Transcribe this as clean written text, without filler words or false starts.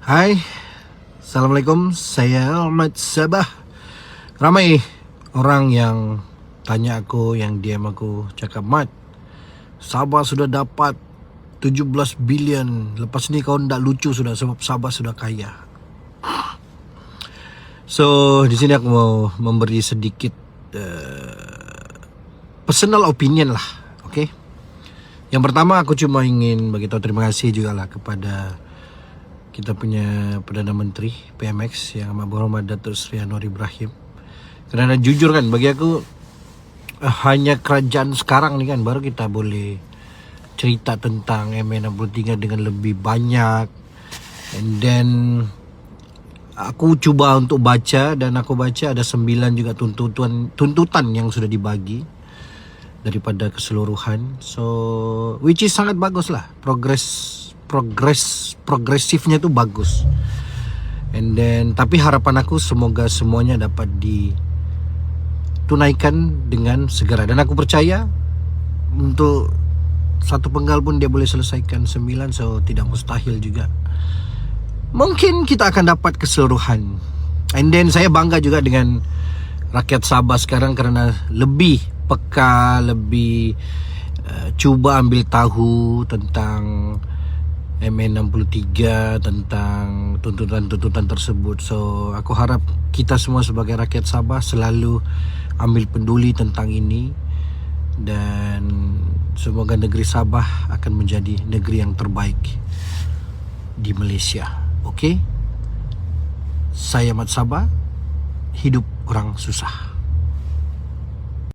Hai, Assalamualaikum, saya Ahmad Sabah. Ramai orang yang tanya aku, yang DM aku, cakap, Mat, Sabah sudah dapat 17 bilion. Lepas ni kau tak lucu sudah, sebab Sabah sudah kaya. So, di sini aku mau memberi sedikit personal opinion lah, okay? Yang pertama, aku cuma ingin beritahu terima kasih juga lah kepada kita punya Perdana Menteri PMX yang amat berhormat Datuk Seri Anwar Ibrahim. Kerana jujur kan, bagi aku hanya kerajaan sekarang ni kan baru kita boleh cerita tentang MA63 dengan lebih banyak. And then aku cuba untuk baca, dan aku baca ada 9 juga tuntutan yang sudah dibagi daripada keseluruhan. So which is sangat bagus lah. Progresifnya tu bagus. And then tapi harapan aku semoga semuanya dapat ditunaikan dengan segera. Dan aku percaya untuk satu penggal pun dia boleh selesaikan 9. So tidak mustahil juga. Mungkin kita akan dapat keseluruhan. And then saya bangga juga dengan rakyat Sabah sekarang kerana lebih peka, lebih cuba ambil tahu tentang MA63, tentang tuntutan-tuntutan tersebut. So aku harap kita semua sebagai rakyat Sabah selalu ambil peduli tentang ini, dan semoga negeri Sabah akan menjadi negeri yang terbaik di Malaysia. Okey? Saya Mat Sabah, hidup orang susah.